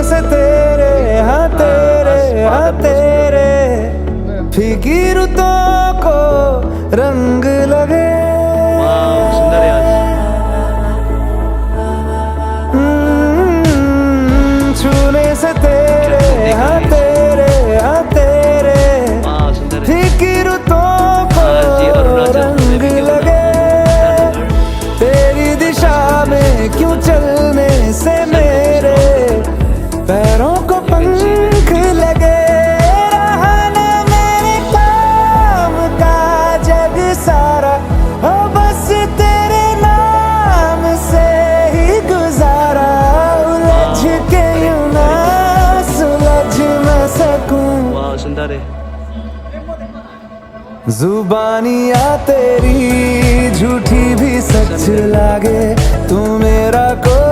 से तेरे हाँ तेरे फिकीरतों को रंग लगे। सुंदर है आज। छूने से तेरे हाँ तेरे सुंदर है। फिकीरतों को जी, अरुणाचल रंग लगे। तेरी दिशा में क्यों चलने से मेरे पैरों को पंख लगे। रहा न मेरे काम का जग सारा, ओ बस तेरे नाम से ही गुजारा। उलझ के यूं ना सुलझ न सकूं। वाह सुंदर है। जुबानियाँ तेरी झूठी भी सच लागे, तू मेरा कोई